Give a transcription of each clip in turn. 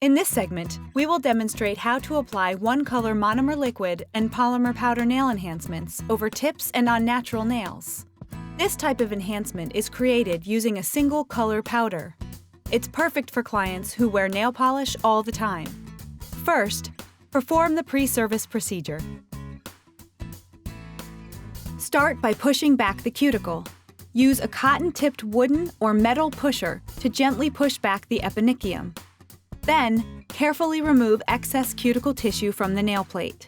In this segment, we will demonstrate how to apply one-color monomer liquid and polymer powder nail enhancements over tips and on natural nails. This type of enhancement is created using a single color powder. It's perfect for clients who wear nail polish all the time. First, perform the pre-service procedure. Start by pushing back the cuticle. Use a cotton-tipped wooden or metal pusher to gently push back the eponychium. Then, carefully remove excess cuticle tissue from the nail plate.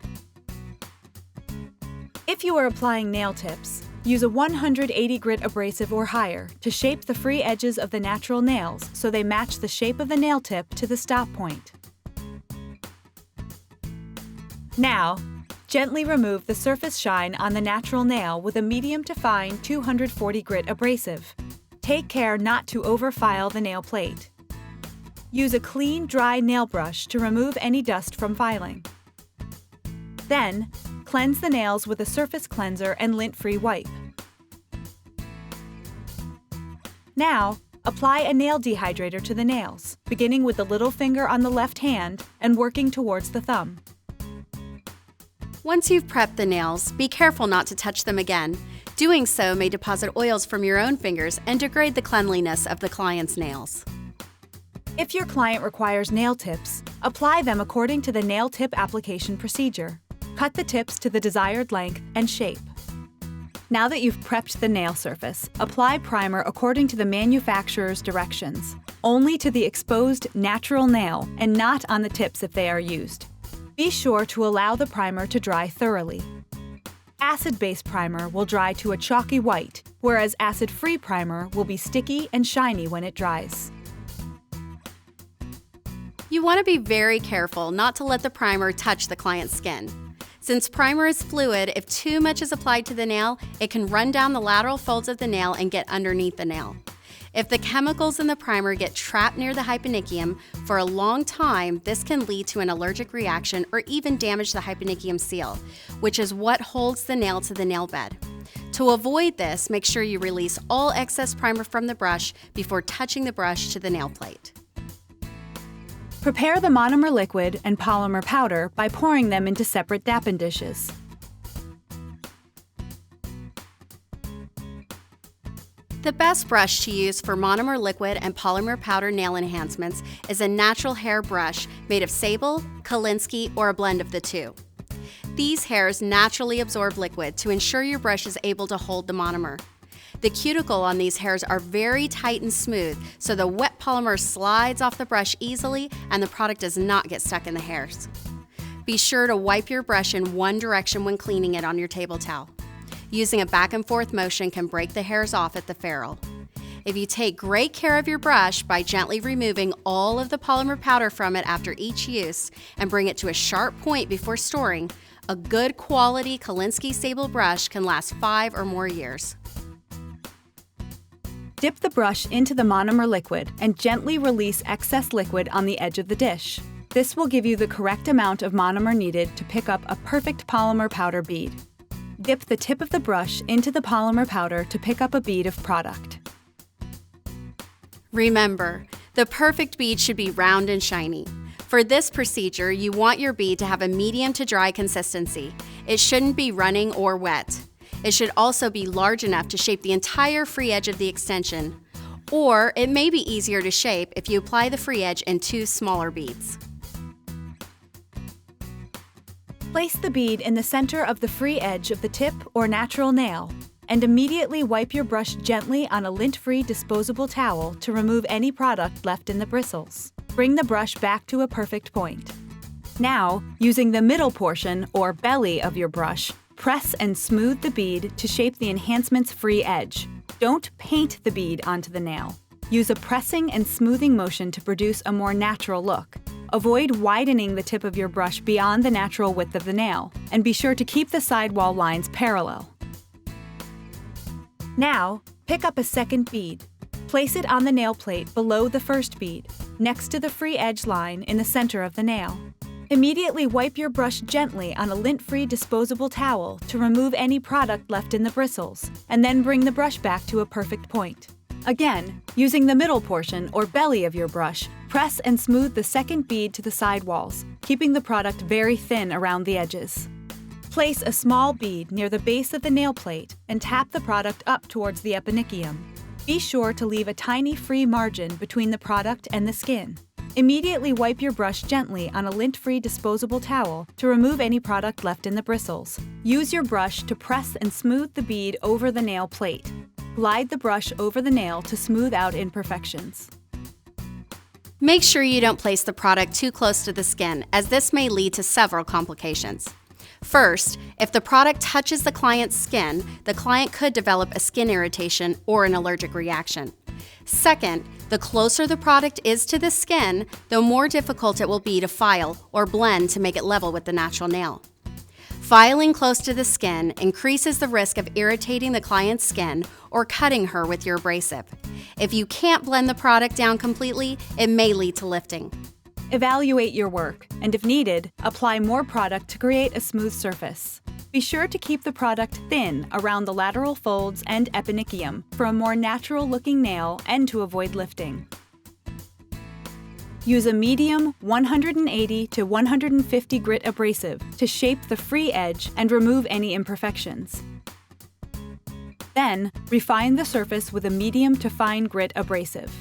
If you are applying nail tips, use a 180 grit abrasive or higher to shape the free edges of the natural nails so they match the shape of the nail tip to the stop point. Now, gently remove the surface shine on the natural nail with a medium to fine 240 grit abrasive. Take care not to overfile the nail plate. Use a clean, dry nail brush to remove any dust from filing. Then, cleanse the nails with a surface cleanser and lint-free wipe. Now, apply a nail dehydrator to the nails, beginning with the little finger on the left hand and working towards the thumb. Once you've prepped the nails, be careful not to touch them again. Doing so may deposit oils from your own fingers and degrade the cleanliness of the client's nails. If your client requires nail tips, apply them according to the nail tip application procedure. Cut the tips to the desired length and shape. Now that you've prepped the nail surface, apply primer according to the manufacturer's directions, only to the exposed natural nail and not on the tips if they are used. Be sure to allow the primer to dry thoroughly. Acid-based primer will dry to a chalky white, whereas acid-free primer will be sticky and shiny when it dries. You want to be very careful not to let the primer touch the client's skin. Since primer is fluid, if too much is applied to the nail, it can run down the lateral folds of the nail and get underneath the nail. If the chemicals in the primer get trapped near the hyponychium for a long time, this can lead to an allergic reaction or even damage the hyponychium seal, which is what holds the nail to the nail bed. To avoid this, make sure you release all excess primer from the brush before touching the brush to the nail plate. Prepare the monomer liquid and polymer powder by pouring them into separate dappen dishes. The best brush to use for monomer liquid and polymer powder nail enhancements is a natural hair brush made of sable, Kolinsky, or a blend of the two. These hairs naturally absorb liquid to ensure your brush is able to hold the monomer. The cuticle on these hairs are very tight and smooth, so the wet polymer slides off the brush easily and the product does not get stuck in the hairs. Be sure to wipe your brush in one direction when cleaning it on your table towel. Using a back and forth motion can break the hairs off at the ferrule. If you take great care of your brush by gently removing all of the polymer powder from it after each use and bring it to a sharp point before storing, a good quality Kolinsky sable brush can last 5 or more years. Dip the brush into the monomer liquid and gently release excess liquid on the edge of the dish. This will give you the correct amount of monomer needed to pick up a perfect polymer powder bead. Dip the tip of the brush into the polymer powder to pick up a bead of product. Remember, the perfect bead should be round and shiny. For this procedure, you want your bead to have a medium to dry consistency. It shouldn't be running or wet. It should also be large enough to shape the entire free edge of the extension, or it may be easier to shape if you apply the free edge in 2 smaller beads. Place the bead in the center of the free edge of the tip or natural nail, and immediately wipe your brush gently on a lint-free disposable towel to remove any product left in the bristles. Bring the brush back to a perfect point. Now, using the middle portion or belly of your brush, press and smooth the bead to shape the enhancement's free edge. Don't paint the bead onto the nail. Use a pressing and smoothing motion to produce a more natural look. Avoid widening the tip of your brush beyond the natural width of the nail, and be sure to keep the sidewall lines parallel. Now, pick up a second bead. Place it on the nail plate below the first bead, next to the free edge line in the center of the nail. Immediately wipe your brush gently on a lint-free disposable towel to remove any product left in the bristles, and then bring the brush back to a perfect point. Again, using the middle portion or belly of your brush, press and smooth the second bead to the sidewalls, keeping the product very thin around the edges. Place a small bead near the base of the nail plate and tap the product up towards the eponychium. Be sure to leave a tiny free margin between the product and the skin. Immediately wipe your brush gently on a lint-free disposable towel to remove any product left in the bristles. Use your brush to press and smooth the bead over the nail plate. Glide the brush over the nail to smooth out imperfections. Make sure you don't place the product too close to the skin, as this may lead to several complications. First, if the product touches the client's skin, the client could develop a skin irritation or an allergic reaction. Second, the closer the product is to the skin, the more difficult it will be to file or blend to make it level with the natural nail. Filing close to the skin increases the risk of irritating the client's skin or cutting her with your abrasive. If you can't blend the product down completely, it may lead to lifting. Evaluate your work, and if needed, apply more product to create a smooth surface. Be sure to keep the product thin around the lateral folds and eponychium for a more natural-looking nail and to avoid lifting. Use a medium 180 to 150 grit abrasive to shape the free edge and remove any imperfections. Then, refine the surface with a medium to fine grit abrasive.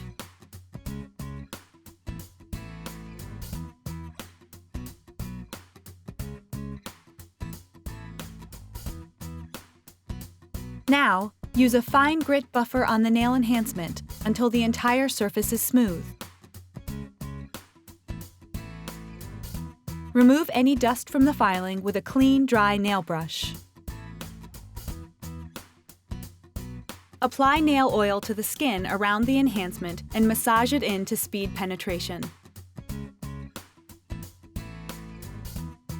Now, use a fine grit buffer on the nail enhancement until the entire surface is smooth. Remove any dust from the filing with a clean, dry nail brush. Apply nail oil to the skin around the enhancement and massage it in to speed penetration.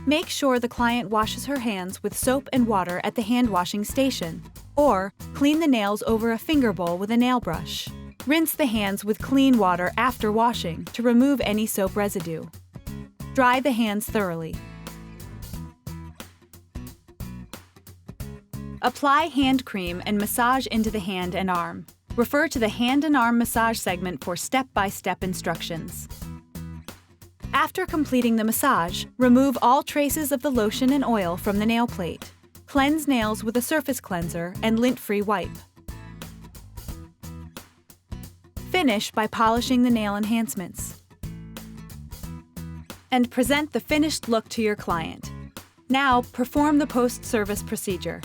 Make sure the client washes her hands with soap and water at the hand washing station, or clean the nails over a finger bowl with a nail brush. Rinse the hands with clean water after washing to remove any soap residue. Dry the hands thoroughly. Apply hand cream and massage into the hand and arm. Refer to the hand and arm massage segment for step-by-step instructions. After completing the massage, remove all traces of the lotion and oil from the nail plate. Cleanse nails with a surface cleanser and lint-free wipe. Finish by polishing the nail enhancements. And present the finished look to your client. Now, perform the post-service procedure.